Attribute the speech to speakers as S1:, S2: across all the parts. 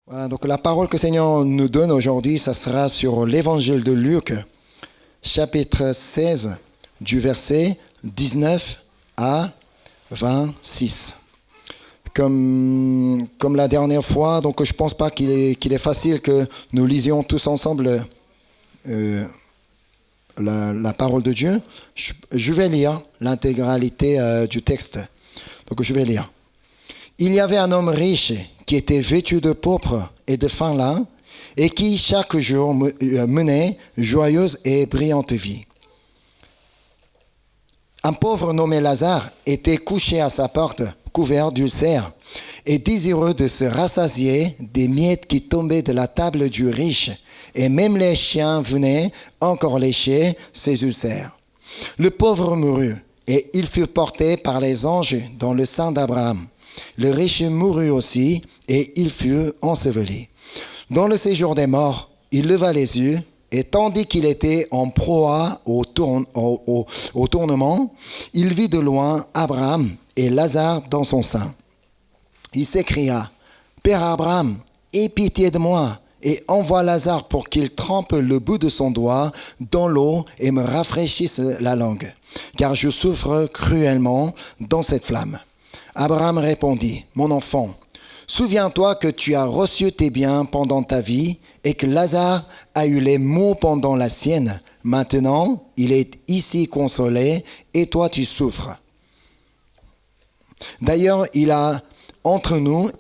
S1: Voilà, donc la parole que le Seigneur nous donne aujourd'hui, ça sera sur l'évangile de Luc, chapitre 16, du verset 19 à 26. Comme la dernière fois, donc je ne pense pas qu'il est facile que nous lisions tous ensemble la parole de Dieu. Je vais lire l'intégralité du texte. Donc je vais lire. Il y avait un homme riche qui était vêtu de pourpre et de fin lin et qui chaque jour menait joyeuse et brillante vie. Un pauvre nommé Lazare était couché à sa porte, couvert d'ulcères, et désireux de se rassasier des miettes qui tombaient de la table du riche, et même les chiens venaient encore lécher ses ulcères. Le pauvre mourut, et il fut porté par les anges dans le sein d'Abraham. Le riche mourut aussi, et il fut enseveli. Dans le séjour des morts, il leva les yeux, et tandis qu'il était en proie au tournement, il vit de loin Abraham et Lazare dans son sein. Il s'écria, « Père Abraham, aie pitié de moi, et envoie Lazare pour qu'il trempe le bout de son doigt dans l'eau et me rafraîchisse la langue, car je souffre cruellement dans cette flamme. » Abraham répondit, « Mon enfant, souviens-toi que tu as reçu tes biens pendant ta vie et que Lazare a eu les maux pendant la sienne. Maintenant, il est ici consolé et toi tu souffres. D'ailleurs, il y a entre nous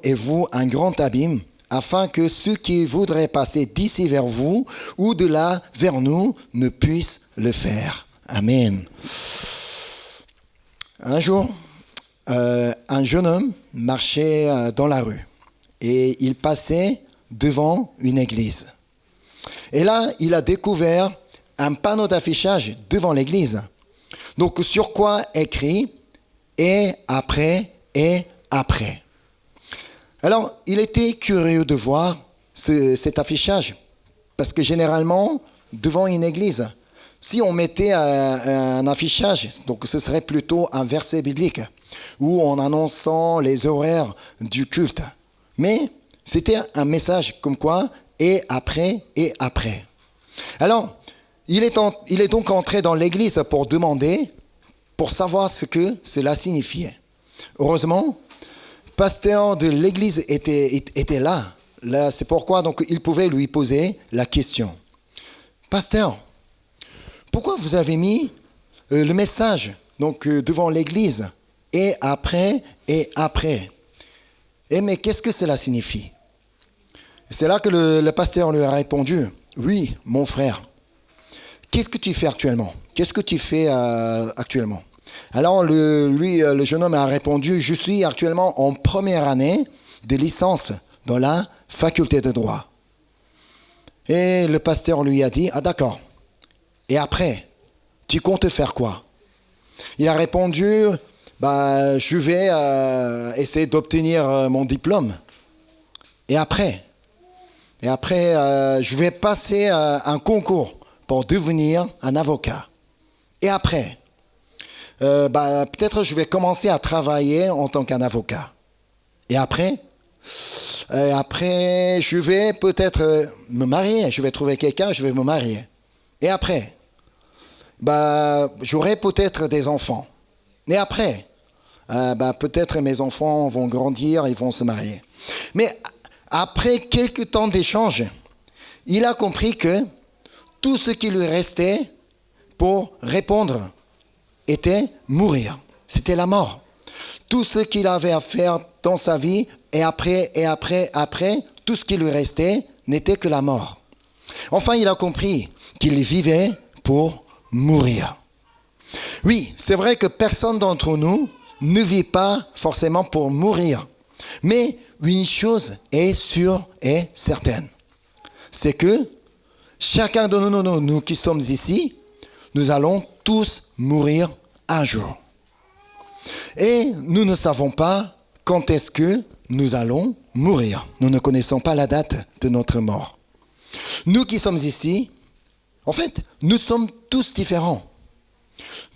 S1: et vous un grand abîme, afin que ceux qui voudraient passer d'ici vers vous ou de là vers nous ne puissent le faire. » Amen. Un jour, un jeune homme marchait dans la rue et il passait devant une église. Et là, il a découvert un panneau d'affichage devant l'église. Donc, sur quoi écrit « Et après, et après ». Alors, il était curieux de voir cet affichage, parce que généralement, devant une église, si on mettait un affichage, donc ce serait plutôt un verset biblique, ou en annonçant les horaires du culte. Mais c'était un message comme quoi, et après, et après. Alors, il est donc entré dans l'église pour demander, pour savoir ce que cela signifiait. Heureusement, le pasteur de l'église était là. C'est pourquoi donc, il pouvait lui poser la question. « Pasteur, pourquoi vous avez mis le message donc, devant l'église ? Et après, et après. Mais qu'est-ce que cela signifie ? C'est là que le pasteur lui a répondu, « Oui, mon frère, qu'est-ce que tu fais actuellement ? Qu'est-ce que tu fais actuellement ?» Alors le jeune homme a répondu, « Je suis actuellement en première année de licence dans la faculté de droit. » Et le pasteur lui a dit, « Ah d'accord, et après, tu comptes faire quoi ?» Il a répondu, je vais essayer d'obtenir mon diplôme. Et après, je vais passer un concours pour devenir un avocat. Et après, peut-être je vais commencer à travailler en tant qu'un avocat. Et après, je vais peut-être me marier. Je vais trouver quelqu'un, je vais me marier. Et après, j'aurai peut-être des enfants. Et après, peut-être mes enfants vont grandir, ils vont se marier. Mais après quelques temps d'échange, il a compris que tout ce qui lui restait pour répondre était mourir. C'était la mort. Tout ce qu'il avait à faire dans sa vie, et après, tout ce qui lui restait n'était que la mort. Enfin, il a compris qu'il vivait pour mourir. Oui, c'est vrai que personne d'entre nous ne vit pas forcément pour mourir. Mais une chose est sûre et certaine. C'est que chacun de nous qui sommes ici, nous allons tous mourir un jour. Et nous ne savons pas quand est-ce que nous allons mourir. Nous ne connaissons pas la date de notre mort. Nous qui sommes ici, en fait, nous sommes tous différents.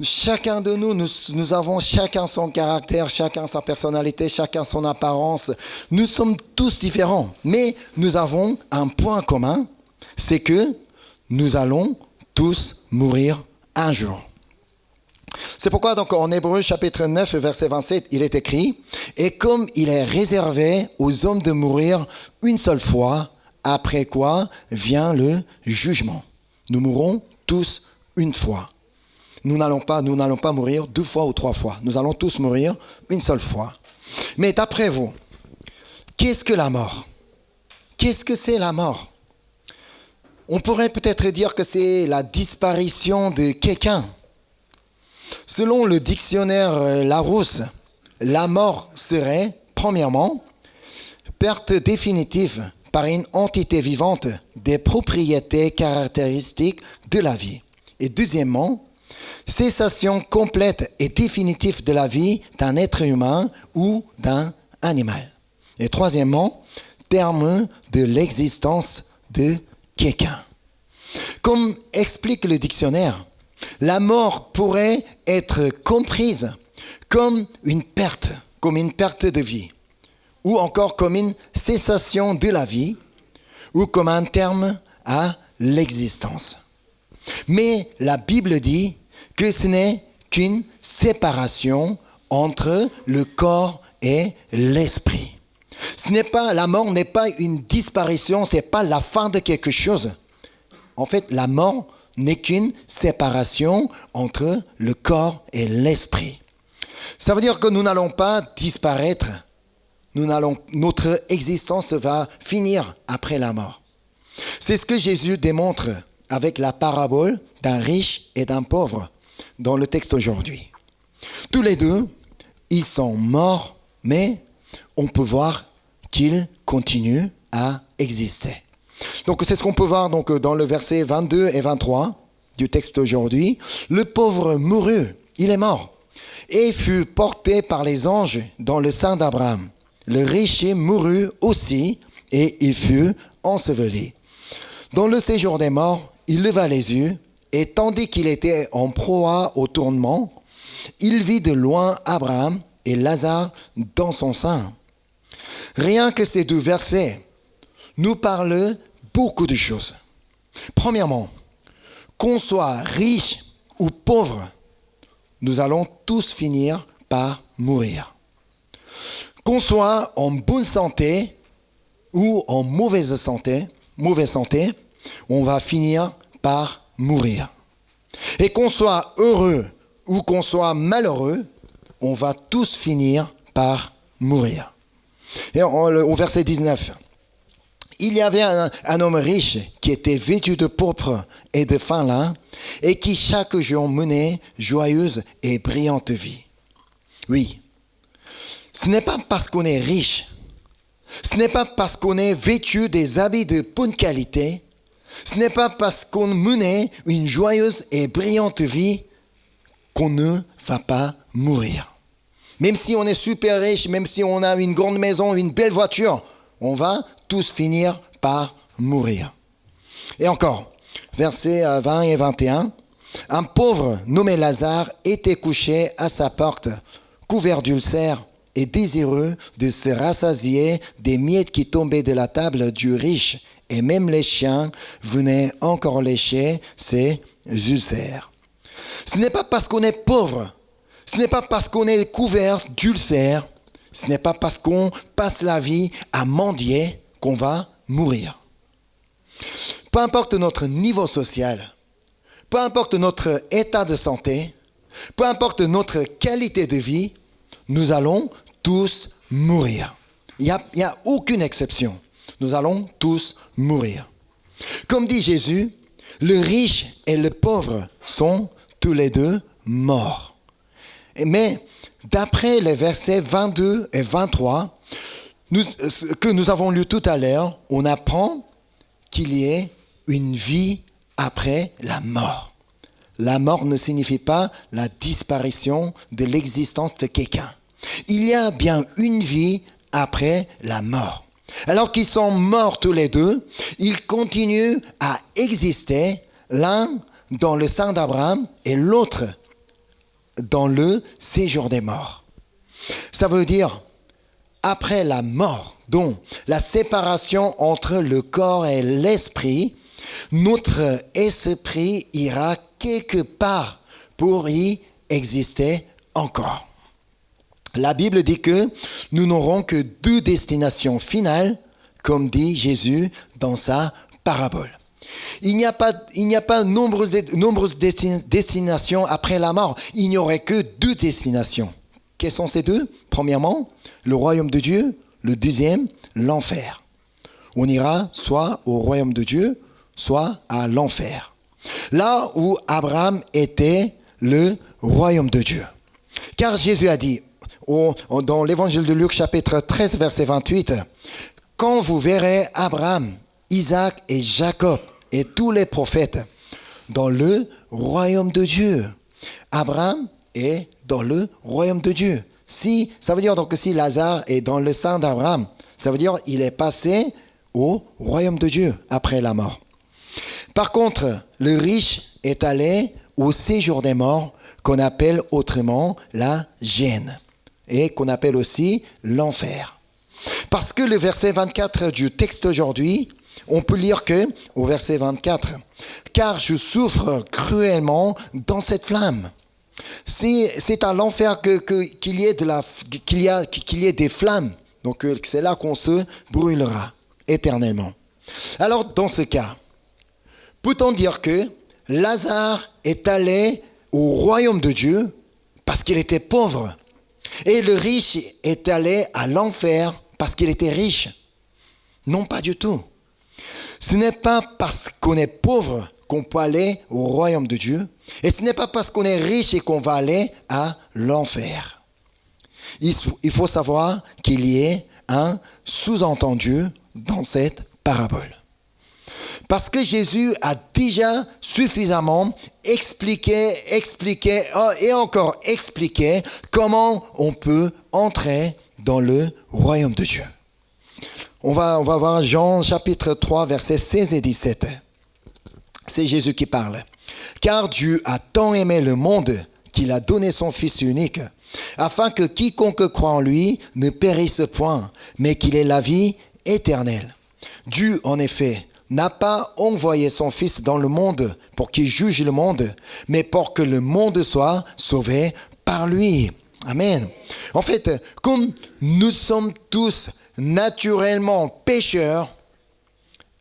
S1: Chacun de nous avons chacun son caractère, chacun sa personnalité, chacun son apparence. Nous sommes tous différents, mais nous avons un point commun, c'est que nous allons tous mourir un jour. C'est pourquoi donc en Hébreux chapitre 9 verset 27, il est écrit « Et comme il est réservé aux hommes de mourir une seule fois, après quoi vient le jugement. » Nous mourrons tous une fois. Nous n'allons pas mourir 2 fois ou 3 fois. Nous allons tous mourir une seule fois. Mais d'après vous, qu'est-ce que la mort? Qu'est-ce que c'est la mort? On pourrait peut-être dire que c'est la disparition de quelqu'un. Selon le dictionnaire Larousse, la mort serait, premièrement, perte définitive par une entité vivante des propriétés caractéristiques de la vie. Et deuxièmement, cessation complète et définitive de la vie d'un être humain ou d'un animal. Et troisièmement, terme de l'existence de quelqu'un. Comme explique le dictionnaire, la mort pourrait être comprise comme une perte de vie, ou encore comme une cessation de la vie, ou comme un terme à l'existence. Mais la Bible dit que ce n'est qu'une séparation entre le corps et l'esprit. La mort n'est pas une disparition, ce n'est pas la fin de quelque chose. En fait, la mort n'est qu'une séparation entre le corps et l'esprit. Ça veut dire que nous n'allons pas disparaître. Notre existence va finir après la mort. C'est ce que Jésus démontre avec la parabole d'un riche et d'un pauvre dans le texte aujourd'hui. Tous les deux, ils sont morts, mais on peut voir qu'ils continuent à exister. Donc c'est ce qu'on peut voir donc, dans le verset 22 et 23 du texte aujourd'hui. Le pauvre mourut, il est mort, et fut porté par les anges dans le sein d'Abraham. Le riche mourut aussi, et il fut enseveli. Dans le séjour des morts, il leva les yeux, et tandis qu'il était en proie au tourment, il vit de loin Abraham et Lazare dans son sein. Rien que ces 2 versets nous parlent beaucoup de choses. Premièrement, qu'on soit riche ou pauvre, nous allons tous finir par mourir. Qu'on soit en bonne santé ou en mauvaise santé, on va finir par mourir. Et qu'on soit heureux ou qu'on soit malheureux, on va tous finir par mourir. Et au verset 19, il y avait un homme riche qui était vêtu de pourpre et de fin lin et qui chaque jour menait joyeuse et brillante vie. Oui, ce n'est pas parce qu'on est riche, ce n'est pas parce qu'on est vêtu des habits de bonne qualité, ce n'est pas parce qu'on menait une joyeuse et brillante vie qu'on ne va pas mourir. Même si on est super riche, même si on a une grande maison, une belle voiture, on va tous finir par mourir. Et encore, versets 20 et 21, un pauvre nommé Lazare était couché à sa porte, couvert d'ulcères et désireux de se rassasier des miettes qui tombaient de la table du riche, et même les chiens venaient encore lécher ses ulcères. Ce n'est pas parce qu'on est pauvre, ce n'est pas parce qu'on est couvert d'ulcères, ce n'est pas parce qu'on passe la vie à mendier qu'on va mourir. Peu importe notre niveau social, peu importe notre état de santé, peu importe notre qualité de vie, nous allons tous mourir. Il n'y a aucune exception. Nous allons tous mourir. Comme dit Jésus, le riche et le pauvre sont tous les deux morts. Mais d'après les versets 22 et 23 que nous avons lus tout à l'heure, on apprend qu'il y ait une vie après la mort. La mort ne signifie pas la disparition de l'existence de quelqu'un. Il y a bien une vie après la mort. Alors qu'ils sont morts tous les deux, ils continuent à exister, l'un dans le sein d'Abraham et l'autre dans le séjour des morts. Ça veut dire après la mort, donc la séparation entre le corps et l'esprit, notre esprit ira quelque part pour y exister encore. La Bible dit que nous n'aurons que 2 destinations finales, comme dit Jésus dans sa parabole. Il n'y a pas nombreuses destinations après la mort. Il n'y aurait que 2 destinations. Quelles sont ces 2? Premièrement, le royaume de Dieu. Le deuxième, l'enfer. On ira soit au royaume de Dieu, soit à l'enfer. Là où Abraham était le royaume de Dieu. Car Jésus a dit, dans l'évangile de Luc chapitre 13 verset 28, « Quand vous verrez Abraham, Isaac et Jacob et tous les prophètes dans le royaume de Dieu. » Abraham est dans le royaume de Dieu. Ça veut dire donc que si Lazare est dans le sein d'Abraham, ça veut dire qu'il est passé au royaume de Dieu après la mort. Par contre, le riche est allé au séjour des morts, qu'on appelle autrement la Géhenne, et qu'on appelle aussi l'enfer. Parce que le verset 24 du texte aujourd'hui, on peut lire que, au verset 24, « Car je souffre cruellement dans cette flamme. » C'est à l'enfer qu'il y ait des flammes. Donc c'est là qu'on se brûlera éternellement. Alors dans ce cas, peut-on dire que Lazare est allé au royaume de Dieu parce qu'il était pauvre et le riche est allé à l'enfer parce qu'il était riche? Non, pas du tout. Ce n'est pas parce qu'on est pauvre qu'on peut aller au royaume de Dieu. Et ce n'est pas parce qu'on est riche et qu'on va aller à l'enfer. Il faut savoir qu'il y ait un sous-entendu dans cette parabole. Parce que Jésus a déjà suffisamment expliqué et encore expliqué comment on peut entrer dans le royaume de Dieu. On va voir Jean chapitre 3 versets 16 et 17. C'est Jésus qui parle. « Car Dieu a tant aimé le monde qu'il a donné son Fils unique, afin que quiconque croit en lui ne périsse point, mais qu'il ait la vie éternelle. Dieu, en effet, n'a pas envoyé son Fils dans le monde pour qu'il juge le monde, mais pour que le monde soit sauvé par lui. » Amen. En fait, comme nous sommes tous naturellement pécheurs,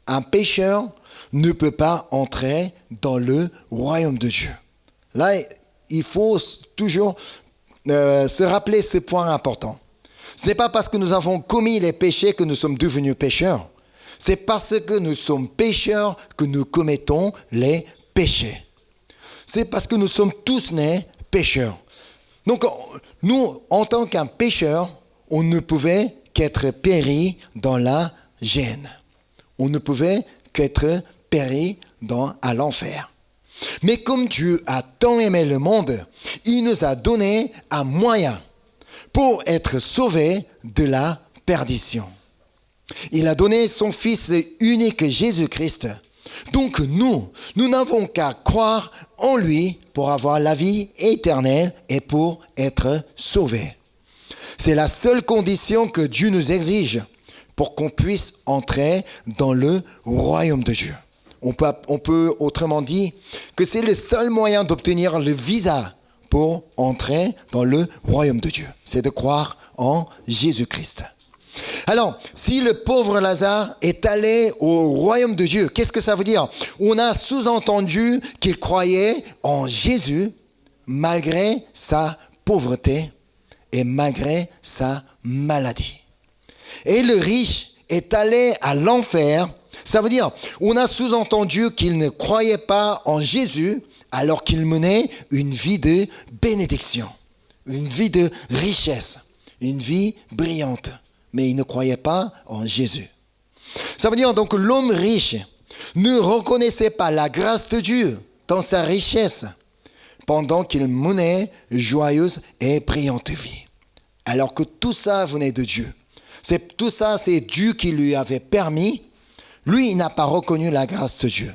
S1: un pécheur ne peut pas entrer dans le royaume de Dieu. Là, il faut toujours se rappeler ce point important. Ce n'est pas parce que nous avons commis les péchés que nous sommes devenus pécheurs. C'est parce que nous sommes pécheurs que nous commettons les péchés. C'est parce que nous sommes tous nés pécheurs. Donc, nous, en tant qu'un pécheur, on ne pouvait qu'être péri dans la Géhenne. On ne pouvait qu'être péri à l'enfer. Mais comme Dieu a tant aimé le monde, il nous a donné un moyen pour être sauvés de la perdition. Il a donné son Fils unique Jésus-Christ. Donc nous n'avons qu'à croire en lui pour avoir la vie éternelle et pour être sauvés. C'est la seule condition que Dieu nous exige pour qu'on puisse entrer dans le royaume de Dieu. On peut autrement dire que c'est le seul moyen d'obtenir le visa pour entrer dans le royaume de Dieu. C'est de croire en Jésus-Christ. Alors, si le pauvre Lazare est allé au royaume de Dieu, qu'est-ce que ça veut dire? On a sous-entendu qu'il croyait en Jésus malgré sa pauvreté et malgré sa maladie. Et le riche est allé à l'enfer. Ça veut dire, on a sous-entendu qu'il ne croyait pas en Jésus alors qu'il menait une vie de bénédiction, une vie de richesse, une vie brillante. Mais il ne croyait pas en Jésus. Ça veut dire donc que l'homme riche ne reconnaissait pas la grâce de Dieu dans sa richesse pendant qu'il menait joyeuse et brillante vie. Alors que tout ça venait de Dieu. Tout ça, c'est Dieu qui lui avait permis. Lui, il n'a pas reconnu la grâce de Dieu.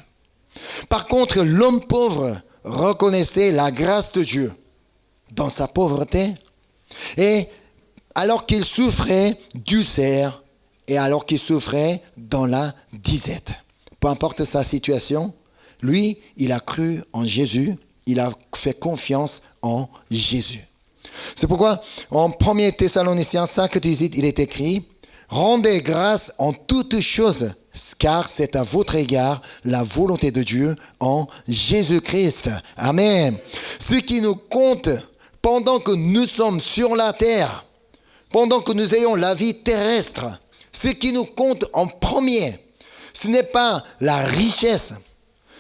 S1: Par contre, l'homme pauvre reconnaissait la grâce de Dieu. dans sa pauvreté, et alors qu'il souffrait d'ulcères, et alors qu'il souffrait dans la disette. Peu importe sa situation, lui, il a cru en Jésus, il a fait confiance en Jésus. C'est pourquoi en 1 Thessaloniciens 5:18, il est écrit « Rendez grâce en toutes choses, car c'est à votre égard la volonté de Dieu en Jésus-Christ. » Amen. Ce qui nous compte pendant que nous sommes sur la terre, pendant que nous ayons la vie terrestre, ce qui nous compte en premier, ce n'est pas la richesse,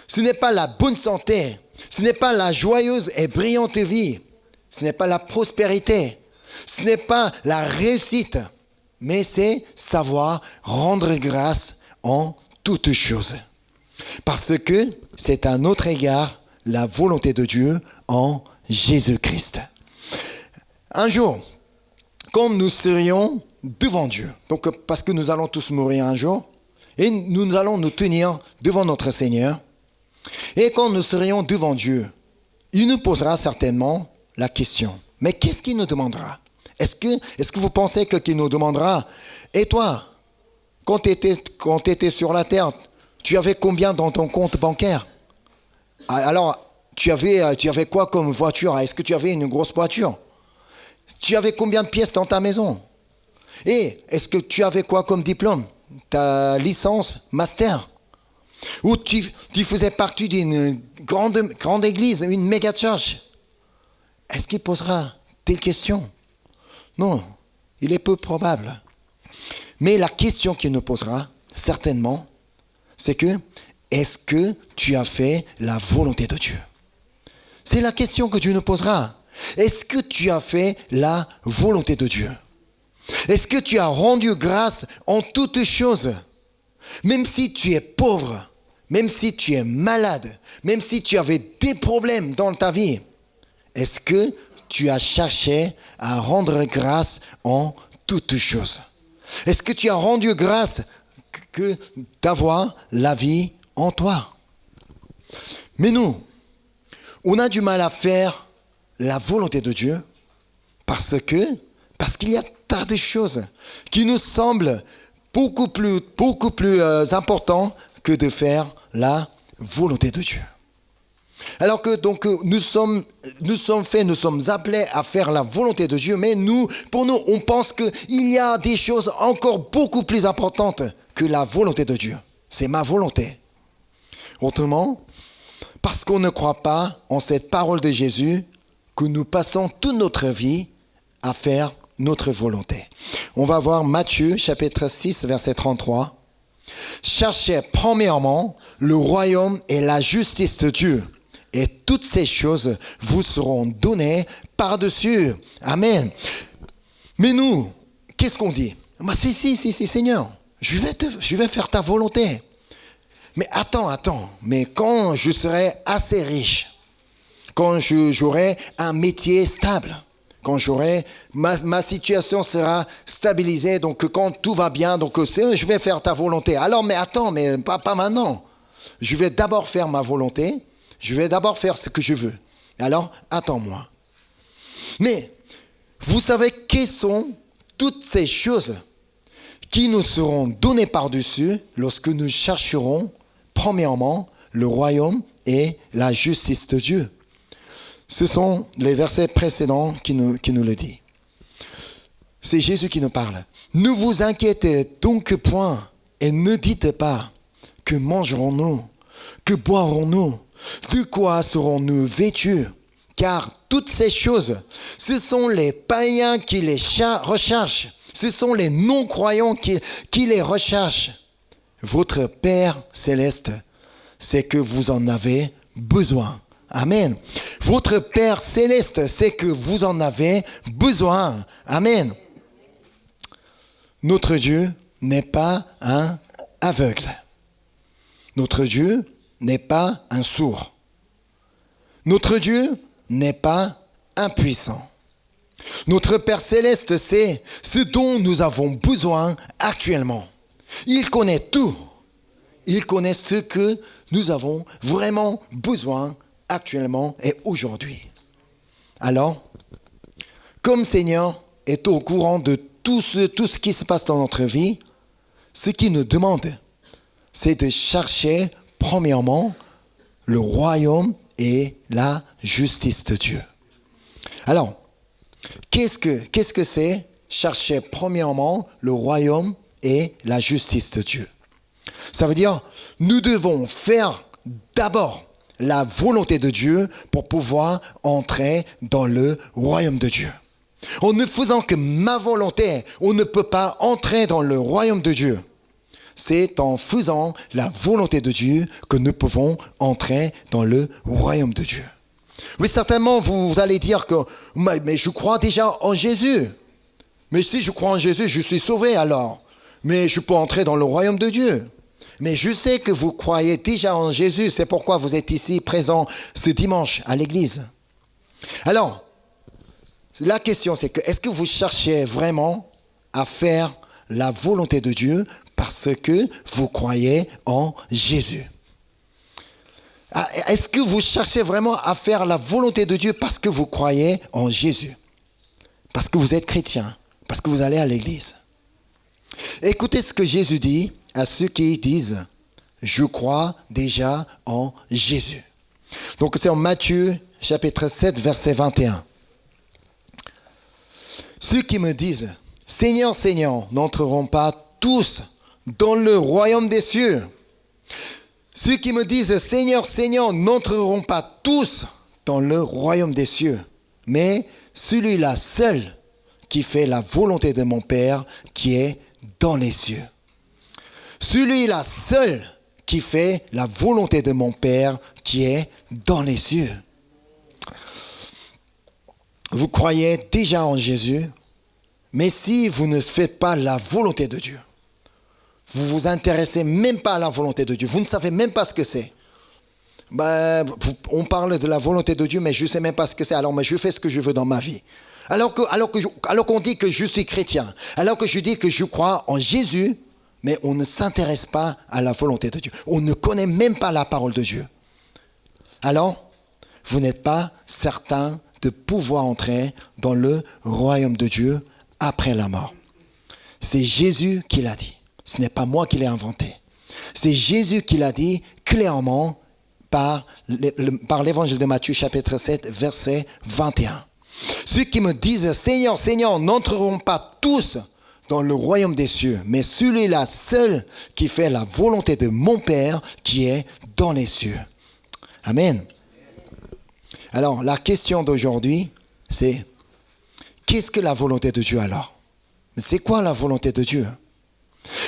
S1: ce n'est pas la bonne santé, ce n'est pas la joyeuse et brillante vie, ce n'est pas la prospérité, ce n'est pas la réussite, mais c'est savoir rendre grâce en toutes choses. Parce que c'est à notre égard la volonté de Dieu en Jésus-Christ. Un jour, quand nous serions devant Dieu, donc parce que nous allons tous mourir un jour, et nous allons nous tenir devant notre Seigneur, et quand nous serions devant Dieu, il nous posera certainement la question, mais qu'est-ce qu'il nous demandera? Est-ce que vous pensez qu'il nous demandera, et toi, quand tu étais sur la terre, tu avais combien dans ton compte bancaire? Alors, tu avais quoi comme voiture? Est-ce que tu avais une grosse voiture? Tu avais combien de pièces dans ta maison? Et est-ce que tu avais quoi comme diplôme? Ta licence, master? Ou tu faisais partie d'une grande église, une méga church? Est-ce qu'il posera telle question? Non, il est peu probable. Mais la question qu'il nous posera, certainement, c'est que, est-ce que tu as fait la volonté de Dieu? C'est la question que Dieu nous posera. Est-ce que tu as fait la volonté de Dieu? Est-ce que tu as rendu grâce en toutes choses? Même si tu es pauvre, même si tu es malade, même si tu avais des problèmes dans ta vie, est-ce que tu as cherché à rendre grâce en toutes choses? Est-ce que tu as rendu grâce que d'avoir la vie en toi? Mais nous, on a du mal à faire la volonté de Dieu parce qu'il y a tas de choses qui nous semblent beaucoup plus importantes que de faire la volonté de Dieu. Alors que donc nous sommes appelés à faire la volonté de Dieu, mais pour nous, on pense qu'il y a des choses encore beaucoup plus importantes que la volonté de Dieu. C'est ma volonté. Autrement, parce qu'on ne croit pas en cette parole de Jésus, que nous passons toute notre vie à faire notre volonté. On va voir Matthieu chapitre 6, verset 33. « Cherchez premièrement le royaume et la justice de Dieu, et toutes ces choses vous seront données par-dessus. » Amen. Mais nous, qu'est-ce qu'on dit? Si, Seigneur, je vais faire ta volonté. Mais attends, mais quand je serai assez riche, quand j'aurai un métier stable, quand ma situation sera stabilisée, donc quand tout va bien, donc je vais faire ta volonté. Alors, mais attends, mais pas maintenant. Je vais d'abord faire ma volonté, je vais d'abord faire ce que je veux. Alors, attends-moi. Mais, vous savez quelles sont toutes ces choses qui nous seront données par-dessus lorsque nous chercherons, premièrement, le royaume et la justice de Dieu. Ce sont les versets précédents qui nous le disent. C'est Jésus qui nous parle. Ne vous inquiétez donc point et ne dites pas que mangerons-nous, que boirons-nous, de quoi serons-nous vêtus? Car toutes ces choses, ce sont les païens qui les recherchent. Ce sont les non-croyants qui les recherchent. Votre Père céleste, c'est que vous en avez besoin. Amen. Votre Père céleste, c'est que vous en avez besoin. Amen. Notre Dieu n'est pas un aveugle. Notre Dieu n'est pas un sourd. Notre Dieu n'est pas impuissant. Notre Père céleste sait ce dont nous avons besoin actuellement. Il connaît tout. Il connaît ce que nous avons vraiment besoin actuellement et aujourd'hui. Alors, comme Seigneur est au courant de tout ce qui se passe dans notre vie, ce qu'il nous demande, c'est de chercher premièrement le royaume et la justice de Dieu. Alors, qu'est-ce que c'est chercher premièrement le royaume et la justice de Dieu? Ça veut dire, nous devons faire d'abord la volonté de Dieu pour pouvoir entrer dans le royaume de Dieu. En ne faisant que ma volonté, on ne peut pas entrer dans le royaume de Dieu. C'est en faisant la volonté de Dieu que nous pouvons entrer dans le royaume de Dieu. Oui, certainement, vous allez dire que mais je crois déjà en Jésus. Mais si je crois en Jésus, je suis sauvé alors. Mais je peux entrer dans le royaume de Dieu. Mais je sais que vous croyez déjà en Jésus. C'est pourquoi vous êtes ici présents ce dimanche à l'église. Alors, la question c'est que est-ce que vous cherchez vraiment à faire la volonté de Dieu parce que vous croyez en Jésus? Est-ce que vous cherchez vraiment à faire la volonté de Dieu parce que vous croyez en Jésus? Parce que vous êtes chrétien, parce que vous allez à l'église. Écoutez ce que Jésus dit à ceux qui disent « Je crois déjà en Jésus ». Donc c'est en Matthieu chapitre 7, verset 21. Ceux qui me disent « Seigneur, Seigneur » n'entreront pas tous dans le royaume des cieux. Ceux qui me disent « Seigneur, Seigneur » n'entreront pas tous dans le royaume des cieux, mais celui-là seul qui fait la volonté de mon Père qui est dans les cieux. Celui-là seul qui fait la volonté de mon Père qui est dans les cieux. Vous croyez déjà en Jésus, mais si vous ne faites pas la volonté de Dieu, vous ne vous intéressez même pas à la volonté de Dieu, vous ne savez même pas ce que c'est. On parle de la volonté de Dieu, mais je ne sais même pas ce que c'est, alors mais je fais ce que je veux dans ma vie. Alors qu'on dit que je suis chrétien, alors que je dis que je crois en Jésus, mais on ne s'intéresse pas à la volonté de Dieu. On ne connaît même pas la parole de Dieu. Alors, vous n'êtes pas certain de pouvoir entrer dans le royaume de Dieu après la mort. C'est Jésus qui l'a dit. Ce n'est pas moi qui l'ai inventé. C'est Jésus qui l'a dit clairement par l'évangile de Matthieu chapitre 7, verset 21. Ceux qui me disent « Seigneur, Seigneur » n'entreront pas tous dans le royaume des cieux, mais celui-là seul qui fait la volonté de mon Père qui est dans les cieux. Amen. Alors, la question d'aujourd'hui, c'est qu'est-ce que la volonté de Dieu alors? C'est quoi la volonté de Dieu?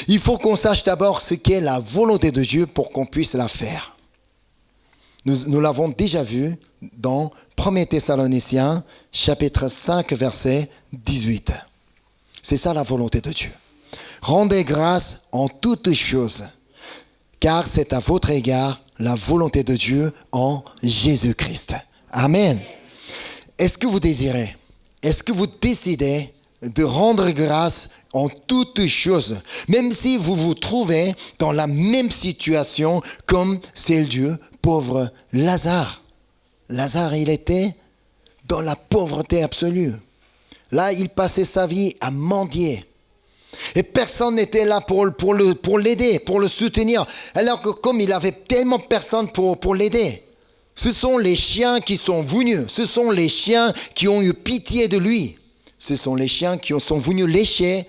S1: Il faut qu'on sache d'abord ce qu'est la volonté de Dieu pour qu'on puisse la faire. Nous l'avons déjà vu dans 1 Thessaloniciens, chapitre 5, verset 18. C'est ça la volonté de Dieu. Rendez grâce en toutes choses, car c'est à votre égard la volonté de Dieu en Jésus-Christ. Amen. Est-ce que vous désirez, est-ce que vous décidez de rendre grâce en toutes choses, même si vous vous trouvez dans la même situation comme c'est le Dieu pauvre Lazare. Lazare, il était dans la pauvreté absolue. Là, il passait sa vie à mendier. Et personne n'était là pour l'aider, pour le soutenir. Alors que comme il avait tellement personne pour l'aider, ce sont les chiens qui sont venus. Ce sont les chiens qui ont eu pitié de lui. Ce sont les chiens qui sont venus lécher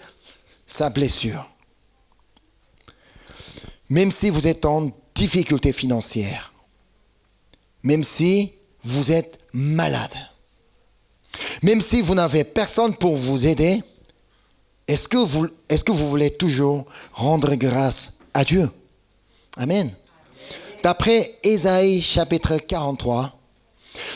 S1: sa blessure. Même si vous êtes en difficulté financière, même si vous êtes malade, même si vous n'avez personne pour vous aider, est-ce que vous voulez toujours rendre grâce à Dieu? Amen. D'après Ésaïe chapitre 43,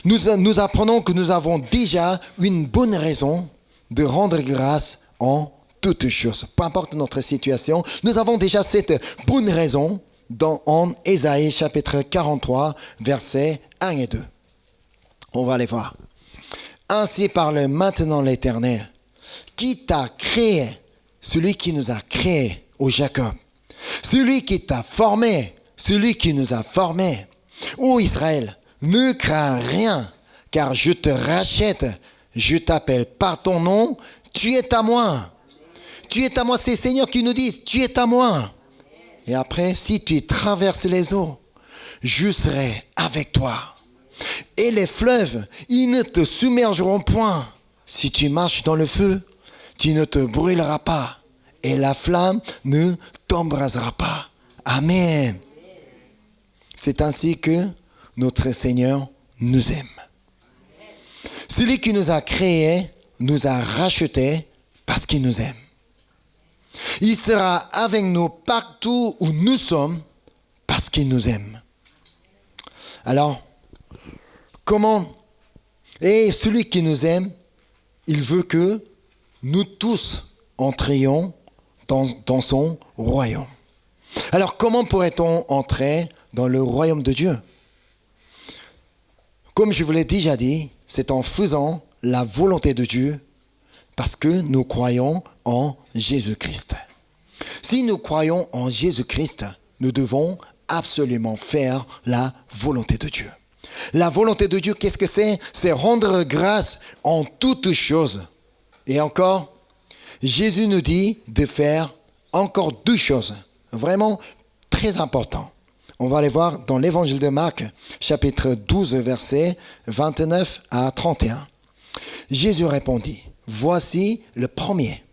S1: nous apprenons que nous avons déjà une bonne raison de rendre grâce en toutes choses. Peu importe notre situation, nous avons déjà cette bonne raison en Ésaïe chapitre 43, versets 1 et 2. On va aller voir. Ainsi parle maintenant l'Éternel, qui t'a créé, celui qui nous a créés, ô Jacob, celui qui t'a formé, celui qui nous a formés. Ô Israël, ne crains rien, car je te rachète, je t'appelle par ton nom, tu es à moi. Tu es à moi, c'est le Seigneur qui nous dit, tu es à moi. Et après, si tu traverses les eaux, je serai avec toi. Et les fleuves, ils ne te submergeront point. Si tu marches dans le feu, tu ne te brûleras pas. Et la flamme ne t'embrasera pas. Amen. C'est ainsi que notre Seigneur nous aime. Celui qui nous a créés, nous a rachetés parce qu'il nous aime. Il sera avec nous partout où nous sommes parce qu'il nous aime. Alors, comment? Et celui qui nous aime, il veut que nous tous entrions dans son royaume. Alors, comment pourrait-on entrer dans le royaume de Dieu? Comme je vous l'ai déjà dit, c'est en faisant la volonté de Dieu parce que nous croyons en Jésus-Christ. Si nous croyons en Jésus-Christ, nous devons absolument faire la volonté de Dieu. La volonté de Dieu, qu'est-ce que c'est? C'est rendre grâce en toutes choses. Et encore, Jésus nous dit de faire encore 2 choses, vraiment très importantes. On va aller voir dans l'évangile de Marc, chapitre 12, versets 29 à 31. Jésus répondit, voici le premier.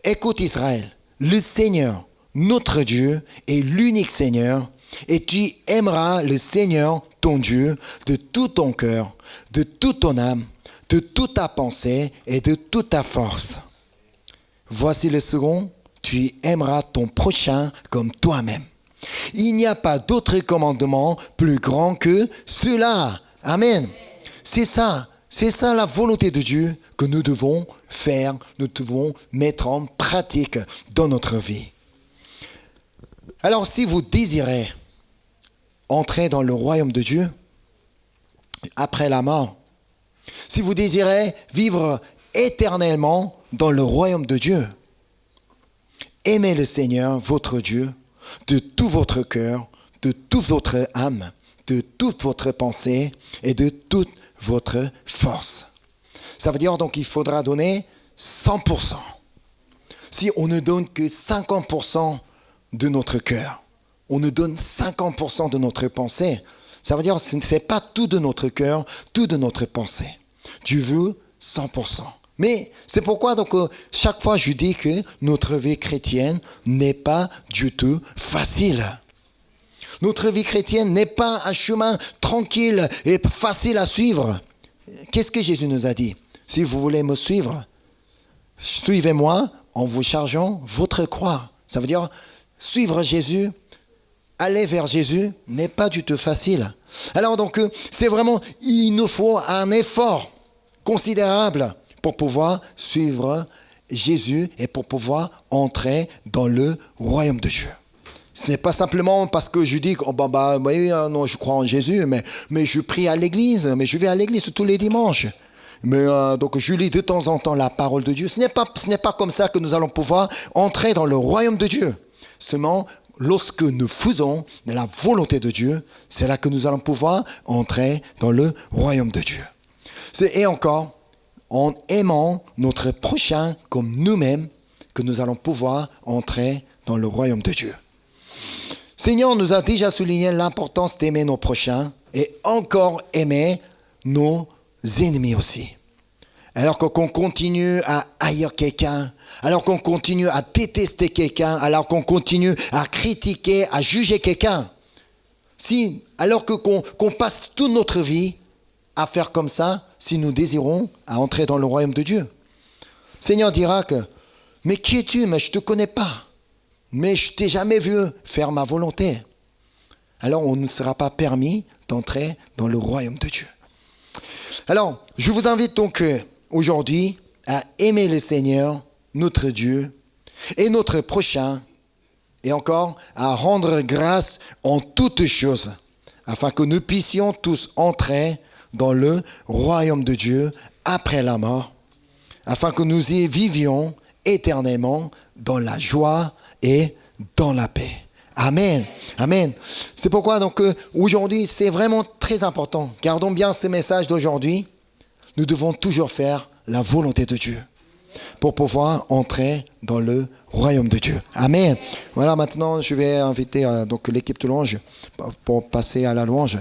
S1: Écoute Israël, le Seigneur, notre Dieu, est l'unique Seigneur, et tu aimeras le Seigneur, ton Dieu, de tout ton cœur, de toute ton âme, de toute ta pensée et de toute ta force. Voici le second, tu aimeras ton prochain comme toi-même. Il n'y a pas d'autre commandement plus grand que cela. Amen. C'est ça la volonté de Dieu que nous devons faire, nous devons mettre en pratique dans notre vie. Alors si vous désirez entrer dans le royaume de Dieu après la mort, si vous désirez vivre éternellement dans le royaume de Dieu, aimez le Seigneur, votre Dieu, de tout votre cœur, de toute votre âme, de toute votre pensée et de toute votre force. Ça veut dire donc qu'il faudra donner 100%. Si on ne donne que 50% de notre cœur, on ne donne 50% de notre pensée, ça veut dire que ce n'est pas tout de notre cœur, tout de notre pensée. Dieu veut 100%. Mais c'est pourquoi donc chaque fois je dis que notre vie chrétienne n'est pas du tout facile. Notre vie chrétienne n'est pas un chemin tranquille et facile à suivre. Qu'est-ce que Jésus nous a dit? Si vous voulez me suivre, suivez-moi en vous chargeant votre croix. Ça veut dire suivre Jésus, aller vers Jésus n'est pas du tout facile. Alors donc c'est vraiment, il nous faut un effort considérable pour pouvoir suivre Jésus et pour pouvoir entrer dans le royaume de Dieu. Ce n'est pas simplement parce que je dis que oui, non, je crois en Jésus, mais je prie à l'église, mais je vais à l'église tous les dimanches. Mais donc je lis de temps en temps la parole de Dieu. Ce n'est pas comme ça que nous allons pouvoir entrer dans le royaume de Dieu. Seulement, lorsque nous faisons la volonté de Dieu, c'est là que nous allons pouvoir entrer dans le royaume de Dieu. Et encore, en aimant notre prochain comme nous-mêmes, que nous allons pouvoir entrer dans le royaume de Dieu. Seigneur nous a déjà souligné l'importance d'aimer nos prochains et encore aimer nos ennemis aussi. Alors qu'on continue à haïr quelqu'un, alors qu'on continue à détester quelqu'un, alors qu'on continue à critiquer, à juger quelqu'un, alors qu'on passe toute notre vie à faire comme ça, si nous désirons à entrer dans le royaume de Dieu. Seigneur dira que, mais qui es-tu? Mais je ne te connais pas. Mais je ne t'ai jamais vu faire ma volonté. Alors on ne sera pas permis d'entrer dans le royaume de Dieu. Alors, je vous invite donc aujourd'hui à aimer le Seigneur, notre Dieu, et notre prochain, et encore à rendre grâce en toutes choses, afin que nous puissions tous entrer dans le royaume de Dieu après la mort, afin que nous y vivions éternellement dans la joie et dans la paix. Amen. Amen. C'est pourquoi donc aujourd'hui, c'est vraiment très important. Gardons bien ce message d'aujourd'hui. nous devons toujours faire la volonté de Dieu pour pouvoir entrer dans le royaume de Dieu. Amen. Voilà, maintenant, je vais inviter donc l'équipe de louange pour passer à la louange.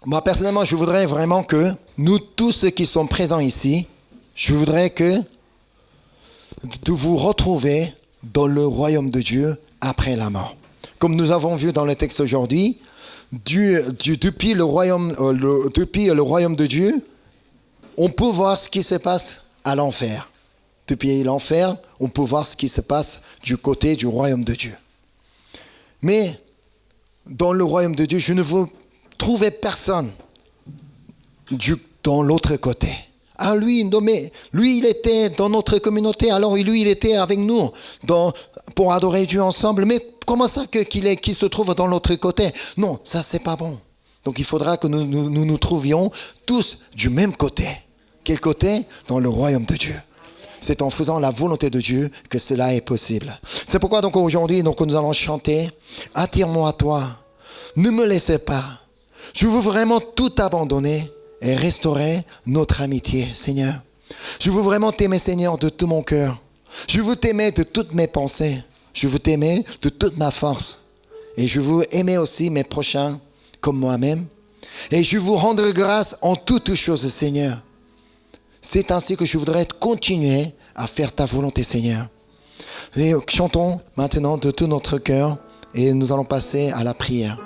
S1: Moi, personnellement, je voudrais vraiment que nous, tous ceux qui sont présents ici, je voudrais que de vous retrouver dans le royaume de Dieu après la mort. Comme nous avons vu dans le texte aujourd'hui, depuis le royaume de Dieu, on peut voir ce qui se passe à l'enfer. Depuis l'enfer, on peut voir ce qui se passe du côté du royaume de Dieu. Mais dans le royaume de Dieu, je ne veux trouver personne dans l'autre côté. Ah lui, non, mais lui, il était dans notre communauté, alors lui, il était avec nous pour adorer Dieu ensemble. Mais comment ça qu'il se trouve dans l'autre côté? Non, ça, c'est pas bon. Donc, il faudra que nous trouvions tous du même côté. Quel côté? Dans le royaume de Dieu. C'est en faisant la volonté de Dieu que cela est possible. C'est pourquoi donc aujourd'hui, nous allons chanter « Attire-moi à toi, ne me laissez pas. Je veux vraiment tout abandonner et restaurer notre amitié, Seigneur. Je veux vraiment t'aimer, Seigneur, de tout mon cœur. Je veux t'aimer de toutes mes pensées. Je veux t'aimer de toute ma force. Et je veux aimer aussi mes prochains comme moi-même. Et je veux rendre grâce en toutes choses, Seigneur. C'est ainsi que je voudrais continuer à faire ta volonté, Seigneur. Et chantons maintenant de tout notre cœur et nous allons passer à la prière.